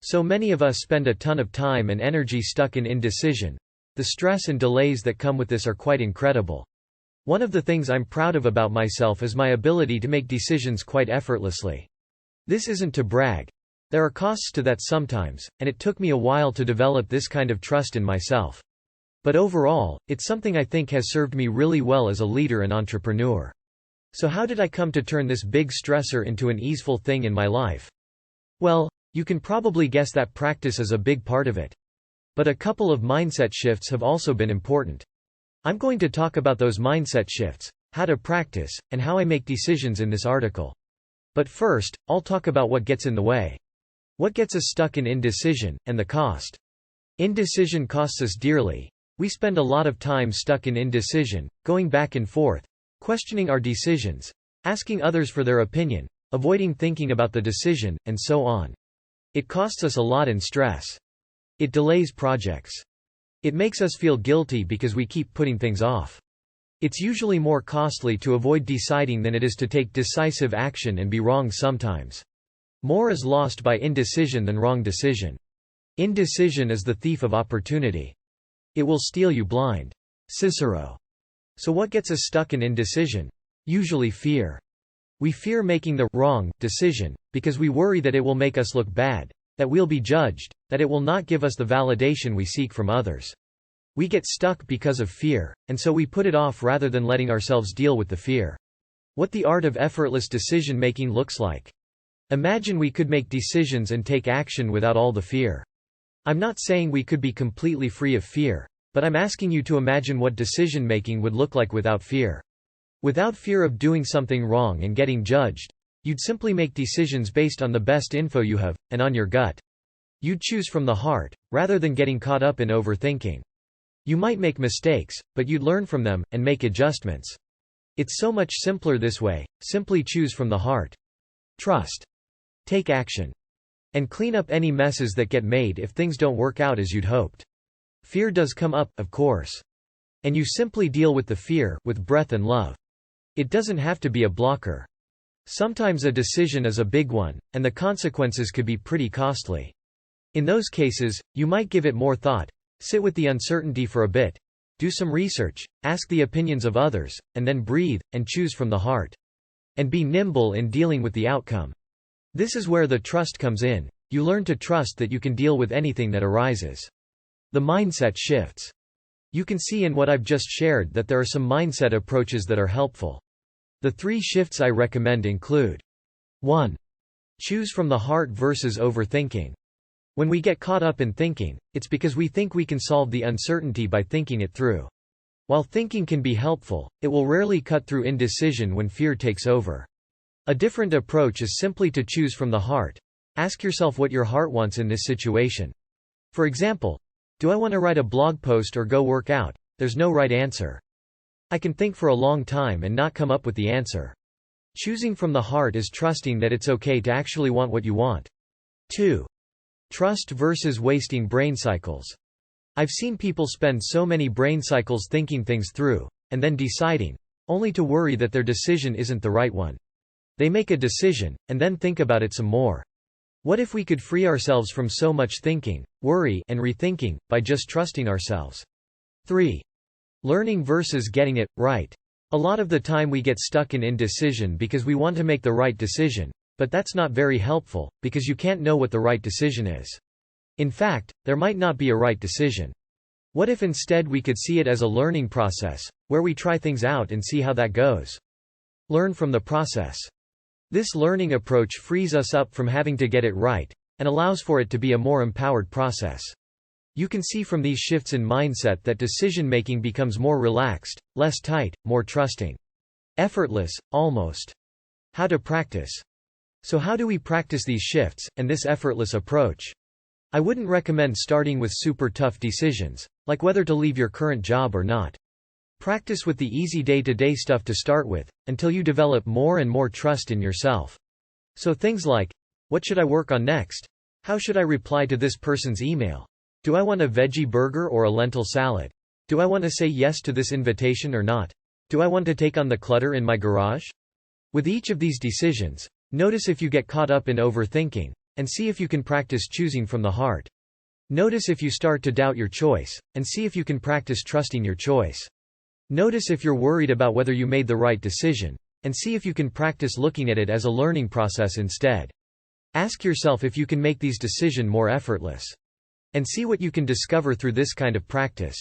So many of us spend a ton of time and energy stuck in indecision. The stress and delays that come with this are quite incredible. One of the things I'm proud of about myself is my ability to make decisions quite effortlessly. This isn't to brag. There are costs to that sometimes, and it took me a while to develop this kind of trust in myself. But overall, it's something I think has served me really well as a leader and entrepreneur. So how did I come to turn this big stressor into an easeful thing in my life? Well, you can probably guess that practice is a big part of it. But a couple of mindset shifts have also been important. I'm going to talk about those mindset shifts, how to practice, and how I make decisions in this article. But first, I'll talk about what gets in the way. What gets us stuck in indecision, and the cost. Indecision costs us dearly. We spend a lot of time stuck in indecision, going back and forth, questioning our decisions, asking others for their opinion, avoiding thinking about the decision, and so on. It costs us a lot in stress. It delays projects. It makes us feel guilty because we keep putting things off. It's usually more costly to avoid deciding than it is to take decisive action and be wrong sometimes. More is lost by indecision than wrong decision. Indecision is the thief of opportunity. It will steal you blind. Cicero. So what gets us stuck in indecision? Usually fear. We fear making the wrong decision, because we worry that it will make us look bad, that we'll be judged, that it will not give us the validation we seek from others. We get stuck because of fear, and so we put it off rather than letting ourselves deal with the fear. What the art of effortless decision-making looks like. Imagine we could make decisions and take action without all the fear. I'm not saying we could be completely free of fear, but I'm asking you to imagine what decision-making would look like without fear. Without fear of doing something wrong and getting judged, you'd simply make decisions based on the best info you have, and on your gut. You'd choose from the heart, rather than getting caught up in overthinking. You might make mistakes, but you'd learn from them, and make adjustments. It's so much simpler this way. Simply choose from the heart. Trust. Take action. And clean up any messes that get made if things don't work out as you'd hoped. Fear does come up, of course. And you simply deal with the fear, with breath and love. It doesn't have to be a blocker. Sometimes a decision is a big one, and the consequences could be pretty costly. In those cases, you might give it more thought, sit with the uncertainty for a bit, do some research, ask the opinions of others, and then breathe, and choose from the heart. And be nimble in dealing with the outcome. This is where the trust comes in. You learn to trust that you can deal with anything that arises. The mindset shifts. You can see in what I've just shared that there are some mindset approaches that are helpful. The 3 shifts I recommend include: 1. Choose from the heart versus overthinking. When we get caught up in thinking, it's because we think we can solve the uncertainty by thinking it through. While thinking can be helpful, it will rarely cut through indecision when fear takes over. A different approach is simply to choose from the heart. Ask yourself what your heart wants in this situation. For example, do I want to write a blog post or go work out? There's no right answer. I can think for a long time and not come up with the answer. Choosing from the heart is trusting that it's okay to actually want what you want. 2. Trust versus wasting brain cycles. I've seen people spend so many brain cycles thinking things through, and then deciding, only to worry that their decision isn't the right one. They make a decision, and then think about it some more. What if we could free ourselves from so much thinking, worry, and rethinking, by just trusting ourselves? 3. Learning versus getting it right. A lot of the time we get stuck in indecision because we want to make the right decision, but that's not very helpful, because you can't know what the right decision is. In fact, there might not be a right decision. What if instead we could see it as a learning process, where we try things out and see how that goes? Learn from the process. This learning approach frees us up from having to get it right, and allows for it to be a more empowered process. You can see from these shifts in mindset that decision-making becomes more relaxed, less tight, more trusting. Effortless, almost. How to practice. So how do we practice these shifts, and this effortless approach? I wouldn't recommend starting with super tough decisions, like whether to leave your current job or not. Practice with the easy day-to-day stuff to start with, until you develop more and more trust in yourself. So things like, what should I work on next? How should I reply to this person's email? Do I want a veggie burger or a lentil salad? Do I want to say yes to this invitation or not? Do I want to take on the clutter in my garage? With each of these decisions, notice if you get caught up in overthinking, and see if you can practice choosing from the heart. Notice if you start to doubt your choice, and see if you can practice trusting your choice. Notice if you're worried about whether you made the right decision, and see if you can practice looking at it as a learning process instead. Ask yourself if you can make these decisions more effortless. And see what you can discover through this kind of practice.